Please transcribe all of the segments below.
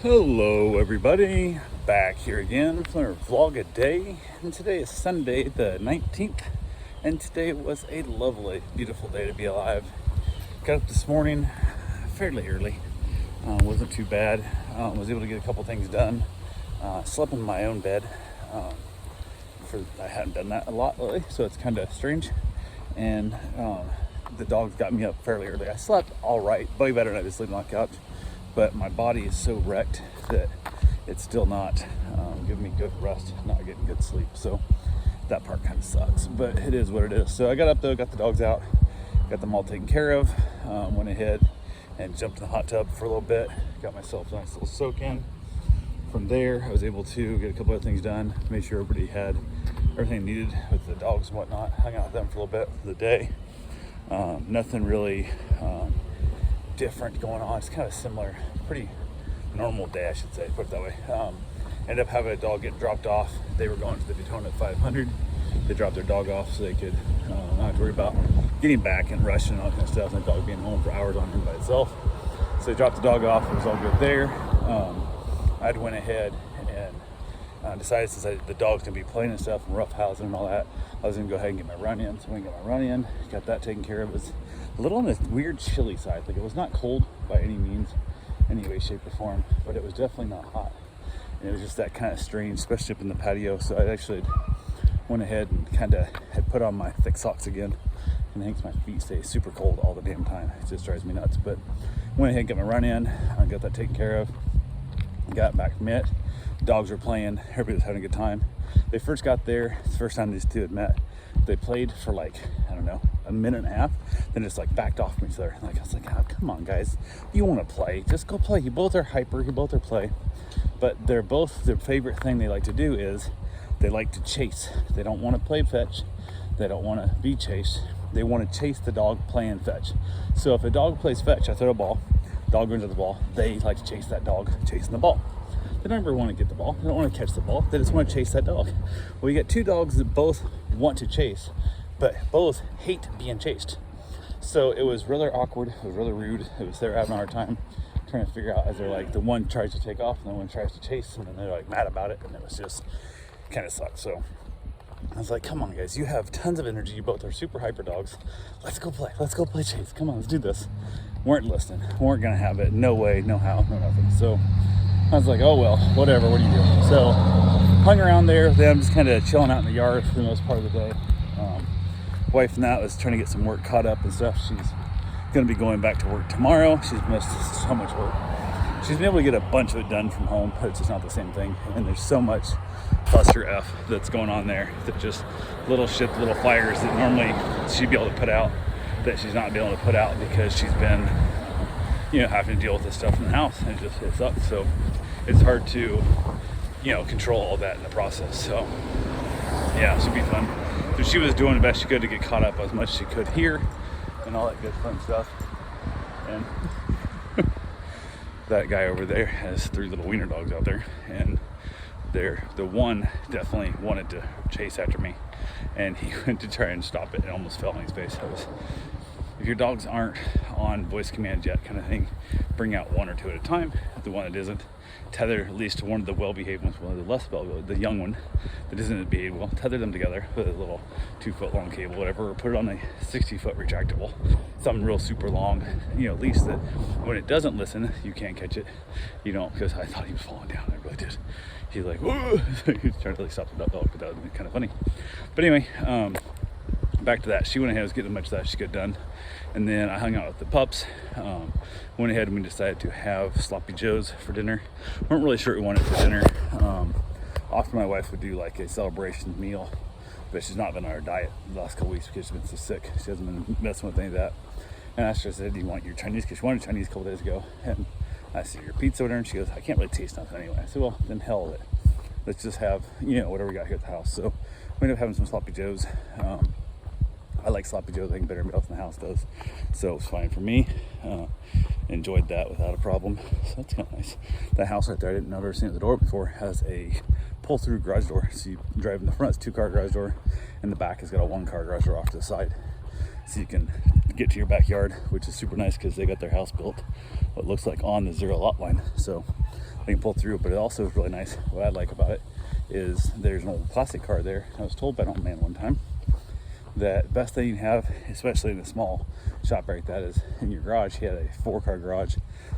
Hello everybody, back here again for another vlog a day, and today is Sunday the 19th, and today was a lovely, beautiful day to be alive. Got up this morning fairly early, wasn't too bad, was able to get a couple things done, slept in my own bed, I hadn't done that a lot lately, so it's kind of strange, and the dogs got me up fairly early. I slept all right, way better than I was sleeping on the couch. But my body is so wrecked that it's still not giving me good rest, not getting good sleep. So that part kind of sucks, but it is what it is. So I got up though, got the dogs out, got them all taken care of, went ahead and jumped in the hot tub for a little bit, got myself a nice little soak in. From there, I was able to get a couple other things done, made sure everybody had everything needed with the dogs and whatnot, hung out with them for a little bit for the day. Nothing really different going on. It's kind of similar, pretty normal day, I should say, put it that way. Ended up having a dog get dropped off. They were going to the Daytona 500. They dropped their dog off so they could not have to worry about getting back and rushing and all that kind of stuff, and the dog being home for hours on him by itself. So they dropped the dog off. It was all good there. I'd went ahead and decided, since the dog's gonna be playing and stuff and roughhousing and all that, I was gonna go ahead and get my run in. So I went and got my run in, got that taken care of. It was a little on the weird chilly side. Like, it was not cold by any means, any way, shape, or form, but it was definitely not hot. And it was just that kind of strange, especially up in the patio. So I actually went ahead and kind of had put on my thick socks again, and it makes my feet stay super cold all the damn time. It just drives me nuts. But went ahead and got my run in, I got that taken care of, got back from it. Dogs were playing, everybody was having a good time. They first got there, it's the first time these two had met. They played for like, I don't know, a minute and a half, then just like backed off from each other. Like, I was like, oh, come on guys, you want to play, just go play. You both are hyper, you both are play. But they're both, their favorite thing they like to do is they like to chase. They don't want to play fetch, they don't want to be chased, they want to chase the dog playing fetch. So if a dog plays fetch, I throw a ball, dog runs at the ball, they like to chase that dog chasing the ball. They don't ever want to get the ball. They don't want to catch the ball. They just want to chase that dog. Well, you get two dogs that both want to chase, but both hate being chased. So it was rather awkward. It was rather rude. It was, they're having a hard time trying to figure out, as they're like, the one tries to take off and the one tries to chase, and then they're like mad about it, and it was just kind of sucked. So I was like, come on guys, you have tons of energy. You both are super hyper dogs. Let's go play. Let's go play chase. Come on, let's do this. Weren't listening. Weren't going to have it. No way, no how, no nothing. So I was like, oh well, whatever, what do you do? So hung around there with them, just kind of chilling out in the yard for the most part of the day. Wife and that was trying to get some work caught up and stuff. She's going to be going back to work tomorrow. She's missed so much work. She's been able to get a bunch of it done from home, but it's just not the same thing. And there's so much cluster F that's going on there, that just little shit, little fires that normally she'd be able to put out, that she's not being able to put out because she's been, having to deal with this stuff in the house, and it sucks. So it's hard to, control all that in the process. So yeah, it should be fun. So she was doing the best she could to get caught up as much as she could here and all that good fun stuff. And that guy over there has 3 little wiener dogs out there, and the one definitely wanted to chase after me, and he went to try and stop it and almost fell on his face. If your dogs aren't on voice command yet kind of thing, bring out 1 or 2 at a time. The one that isn't, tether at least to one of the well-behaved ones, one of the less well-behaved, the young one that isn't behaved well, tether them together with a little 2-foot long cable, whatever, or put it on a 60-foot retractable, something real super long, at least that when it doesn't listen, you can't catch it, because I thought he was falling down, I really did. He's like, whoa, he's trying to stop the dog, but that was kind of funny. But anyway, back to that. She went ahead and was getting as much of that she got done, and then I hung out with the pups. Went ahead and we decided to have sloppy joes for dinner. Weren't really sure what we wanted for dinner. Often my wife would do like a celebration meal, but she's not been on her diet the last couple weeks because she's been so sick. She hasn't been messing with any of that. And I asked her, I said, do you want your Chinese? Because she wanted Chinese a couple days ago. And I said, your pizza order? And she goes, I can't really taste nothing anyway. I said, well, then hell of it. Let's just have, whatever we got here at the house. So we ended up having some sloppy joes. I like sloppy joes. I think better than else in the house does. So it was fine for me. Enjoyed that without a problem. So that's kind of nice. That house right there, I didn't know, I've never seen it at the door before, has a pull-through garage door. So you drive in the front, it's a 2-car garage door, and the back has got a 1-car garage door off to the side. So you can get to your backyard, which is super nice because they got their house built what looks like on the 0 lot line. So they can pull through. But it also is really nice. What I like about it is there's an old plastic car there. I was told by an old man one time that best thing you can have, especially in a small shop like that, is in your garage. He had a 4-car garage,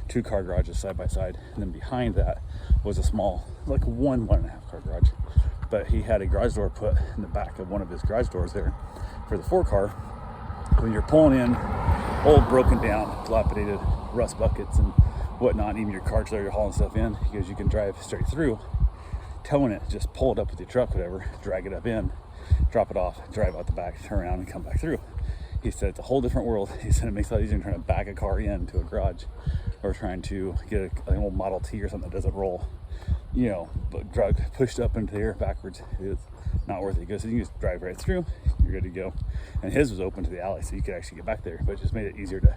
2-car garages side by side, and then behind that was a small, like 1.5 car garage. But he had a garage door put in the back of one of his garage doors there for the 4-car. When you're pulling in old, broken down, dilapidated rust buckets and whatnot, even your car trailer you're hauling stuff in, because you can drive straight through, towing it, just pull it up with your truck, whatever, drag it up in, drop it off, drive out the back, turn around and come back through. He said it's a whole different world. He said it makes it a lot easier than trying to back a car into a garage or trying to get an old Model T or something that doesn't roll, you know, but drug pushed up into the air backwards. It's not worth it. He goes, you just drive right through, you're good to go. And his was open to the alley, so you could actually get back there, but it just made it easier to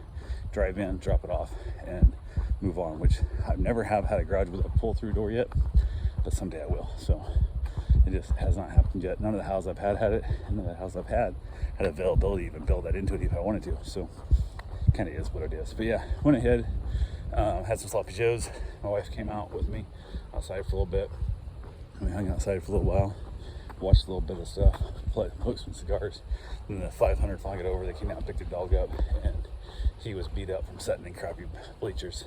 drive in, drop it off, and move on, which I've never have had a garage with a pull-through door yet, but someday I will. So it just has not happened yet. None of the houses I've had it. None of the houses I've had availability to even build that into it if I wanted to. So kind of is what it is. But yeah, went ahead, had some sloppy joes. My wife came out with me outside for a little bit. We hung outside for a little while, watched a little bit of stuff, smoked some cigars. And then the 500 finally got over. They came out and picked their dog up, and he was beat up from sitting in crappy bleachers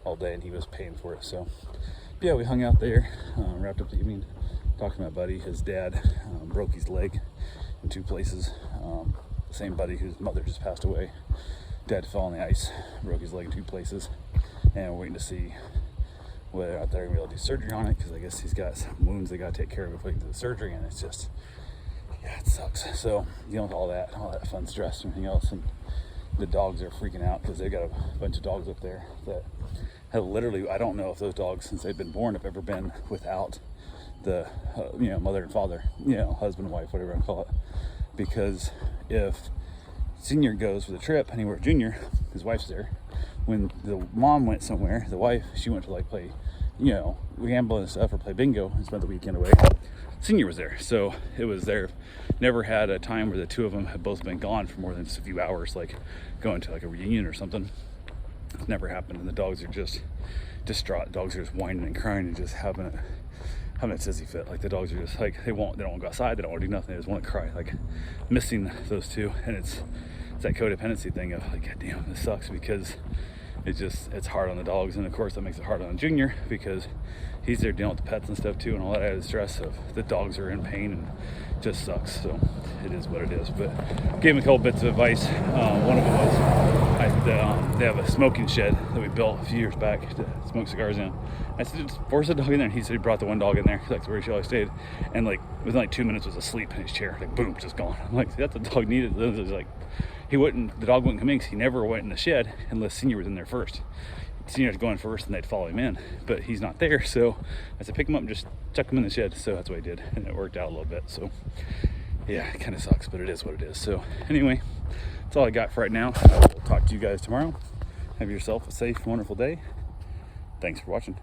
all day, and he was paying for it. So yeah, we hung out there, wrapped up the evening, talked to my buddy. His dad broke his leg in 2 places. The same buddy whose mother just passed away. Dad fell on the ice, broke his leg in 2 places, and we're waiting to see whether or not they're gonna be able to do surgery on it, because I guess he's got some wounds they gotta take care of before he can do the surgery, and it's just, yeah, it sucks. So dealing with all that fun stress and everything else, and the dogs are freaking out because they got a bunch of dogs up there that have literally, I don't know if those dogs since they've been born have ever been without the mother and father, husband and wife, whatever I call it. Because if Senior goes for the trip anywhere, Junior, his wife's there. When the mom went somewhere, the wife, she went to like play, gamble and stuff, or play bingo and spent the weekend away. Senior was there, so it was there. Never had a time where the 2 of them had both been gone for more than just a few hours, like going to like a reunion or something. It's never happened, and the dogs are just distraught. Dogs are just whining and crying and just having a tizzy fit. Like the dogs are just like, they don't want to go outside, they don't want to do nothing, they just want to cry, like missing those 2. And it's that codependency thing of like, God damn, this sucks, because it's hard on the dogs, and of course that makes it hard on Junior because he's there dealing with the pets and stuff too, and all that added stress of the dogs are in pain, and just sucks. So it is what it is. But gave him a couple bits of advice. One of them was they have a smoking shed that we built a few years back to smoke cigars in. I said, just force a dog in there, and he said he brought the one dog in there, like where she always stayed, and like within like 2 minutes was asleep in his chair, like boom, just gone. I'm like, that's what the dog needed. It was like the dog wouldn't come in because he never went in the shed unless Senior was in there first. Senior's going first, and they'd follow him in, but he's not there. So I said, pick him up and just chuck him in the shed. So that's what I did, and it worked out a little bit. So yeah, it kind of sucks, but it is what it is. So anyway, that's all I got for right now. I will talk to you guys tomorrow. Have yourself a safe, wonderful day. Thanks for watching.